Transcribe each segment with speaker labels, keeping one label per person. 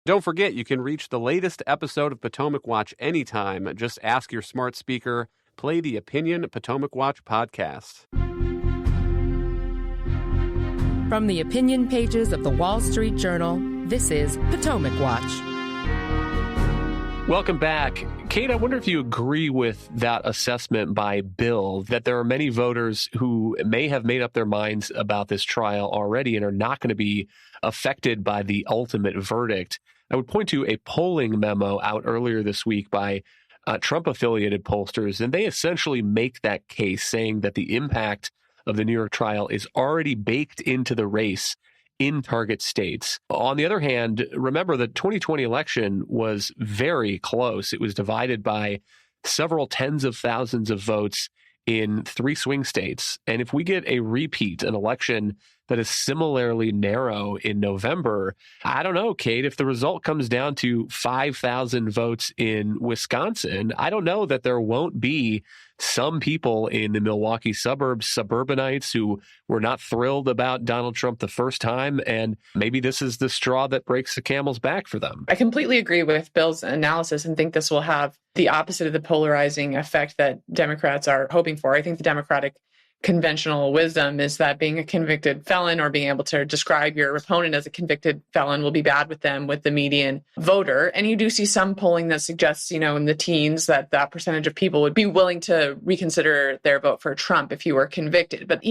Speaker 1: Don't forget, you can reach the latest episode of Potomac Watch anytime. Just ask your smart speaker, play the Opinion Potomac Watch podcast.
Speaker 2: From the opinion pages of the Wall Street Journal, this is Potomac Watch.
Speaker 3: Welcome back. Kate, I wonder if you agree with that assessment by Bill that there are many voters who may have made up their minds about this trial already and are not going to be affected by the ultimate verdict. I would point to a polling memo out earlier this week by Trump-affiliated pollsters, and they essentially make that case, saying that the impact of the New York trial is already baked into the race in target states. On the other hand, remember the 2020 election was very close. It was divided by several tens of thousands of votes in 3 swing states. And if we get a repeat, an election that is similarly narrow in November, I don't know, Kate, if the result comes down to 5,000 votes in Wisconsin, I don't know that there won't be some people in the Milwaukee suburbs, suburbanites, who were not thrilled about Donald Trump the first time. And maybe this is the straw that breaks the camel's back for them.
Speaker 4: I completely agree with Bill's analysis and think this will have the opposite of the polarizing effect that Democrats are hoping for. I think the Democratic conventional wisdom is that being a convicted felon or being able to describe your opponent as a convicted felon will be bad with them, with the median voter. And you do see some polling that suggests, in the teens that percentage of people would be willing to reconsider their vote for Trump if he were convicted. But,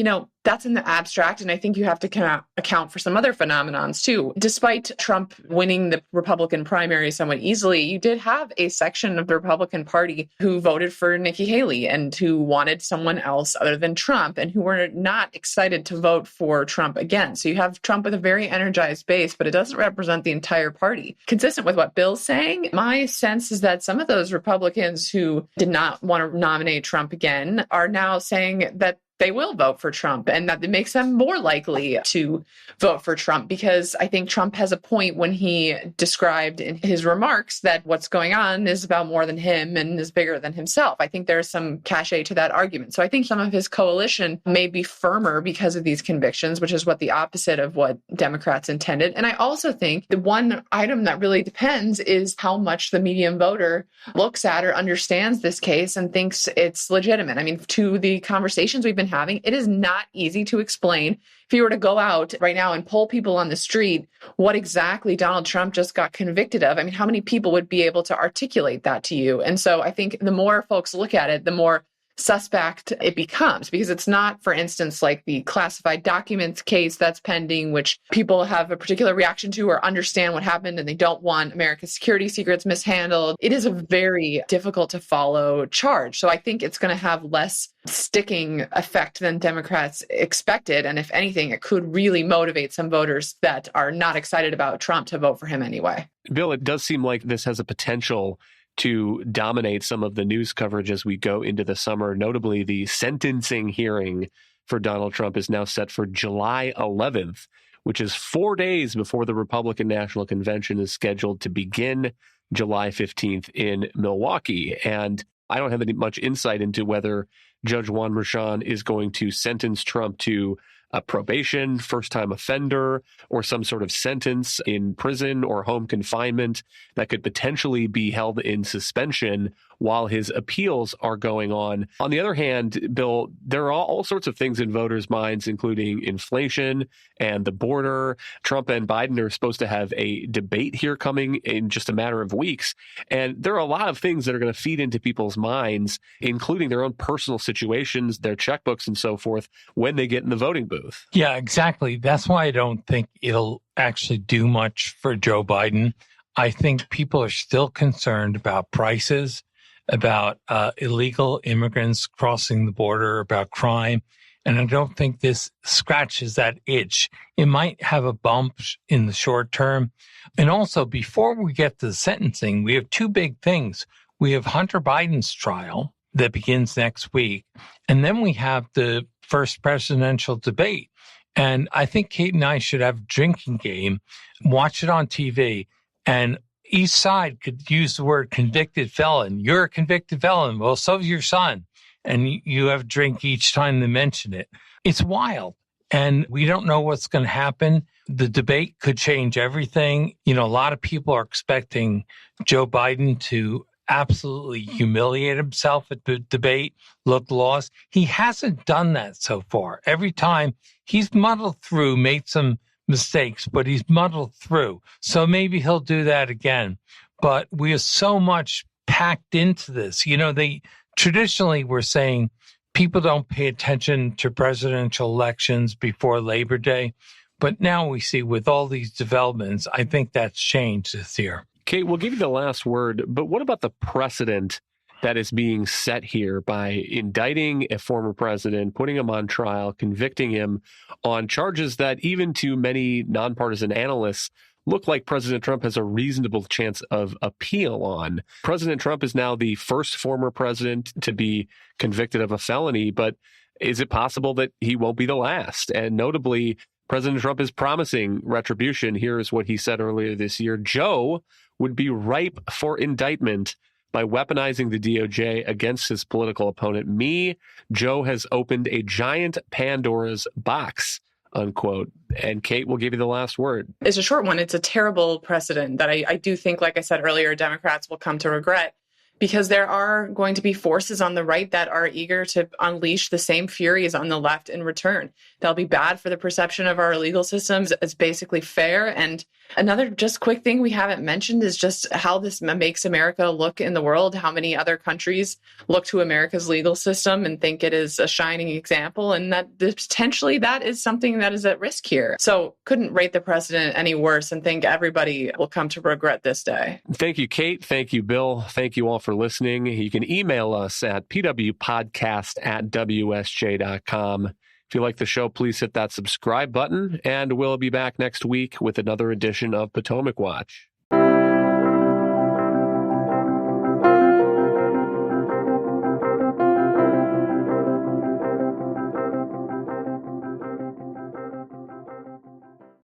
Speaker 4: that's in the abstract. And I think you have to account for some other phenomenons too. Despite Trump winning the Republican primary somewhat easily, you did have a section of the Republican Party who voted for Nikki Haley and who wanted someone else other than Trump and who were not excited to vote for Trump again. So you have Trump with a very energized base, but it doesn't represent the entire party. Consistent with what Bill's saying, my sense is that some of those Republicans who did not want to nominate Trump again are now saying that they will vote for Trump and that it makes them more likely to vote for Trump, because I think Trump has a point when he described in his remarks that what's going on is about more than him and is bigger than himself. I think there's some cachet to that argument. So I think some of his coalition may be firmer because of these convictions, which is what the opposite of what Democrats intended. And I also think the one item that really depends is how much the median voter looks at or understands this case and thinks it's legitimate. I mean, to the conversations we've been having, it is not easy to explain. If you were to go out right now and poll people on the street what exactly Donald Trump just got convicted of, I mean, how many people would be able to articulate that to you? And so I think the more folks look at it, the more suspect it becomes, because it's not, for instance, like the classified documents case that's pending, which people have a particular reaction to or understand what happened and they don't want America's security secrets mishandled. It is a very difficult to follow charge. So I think it's going to have less sticking effect than Democrats expected. And if anything, it could really motivate some voters that are not excited about Trump to vote for him anyway.
Speaker 3: Bill, it does seem like this has a potential to dominate some of the news coverage as we go into the summer. Notably, the sentencing hearing for Donald Trump is now set for July 11th, which is 4 days before the Republican National Convention is scheduled to begin July 15th in Milwaukee. And I don't have any much insight into whether Judge Juan Merchan is going to sentence Trump to a probation, first-time offender, or some sort of sentence in prison or home confinement that could potentially be held in suspension while his appeals are going on. On the other hand, Bill, there are all sorts of things in voters' minds, including inflation and the border. Trump and Biden are supposed to have a debate here coming in just a matter of weeks. And there are a lot of things that are going to feed into people's minds, including their own personal situations, their checkbooks, and so forth, when they get in the voting booth.
Speaker 5: Yeah, exactly. That's why I don't think it'll actually do much for Joe Biden. I think people are still concerned about prices, about illegal immigrants crossing the border, about crime. And I don't think this scratches that itch. It might have a bump in the short term. And also, before we get to the sentencing, we have two big things. We have Hunter Biden's trial that begins next week. And then we have the first presidential debate. And I think Kate and I should have a drinking game, watch it on TV, and each side could use the word convicted felon. You're a convicted felon. Well, so's your son. And you have a drink each time they mention it. It's wild. And we don't know what's going to happen. the debate could change everything. A lot of people are expecting Joe Biden to absolutely humiliate himself at the debate, look lost. He hasn't done that so far. Every time he's muddled through, made some mistakes, but he's muddled through. So maybe he'll do that again. But we are so much packed into this. They traditionally were saying people don't pay attention to presidential elections before Labor Day. But now we see with all these developments, I think that's changed this year.
Speaker 3: Kate, we'll give you the last word, but what about the precedent that is being set here by indicting a former president, putting him on trial, convicting him on charges that even to many nonpartisan analysts look like President Trump has a reasonable chance of appeal on? President Trump is now the first former president to be convicted of a felony, but is it possible that he won't be the last? And notably, President Trump is promising retribution. Here's what he said earlier this year. Joe would be ripe for indictment by weaponizing the DOJ against his political opponent. Joe has opened a giant Pandora's box, unquote. And Kate will give you the last word.
Speaker 4: It's a short one. It's a terrible precedent that I do think, like I said earlier, Democrats will come to regret, because there are going to be forces on the right that are eager to unleash the same furies on the left in return. That'll be bad for the perception of our legal systems as basically fair. And another just quick thing we haven't mentioned is just how this makes America look in the world, how many other countries look to America's legal system and think it is a shining example, and that potentially that is something that is at risk here. So couldn't rate the precedent any worse, and think everybody will come to regret this day.
Speaker 3: Thank you, Kate. Thank you, Bill. Thank you all for listening. You can email us at pwpodcast@wsj.com. If you like the show, please hit that subscribe button, and we'll be back next week with another edition of Potomac Watch.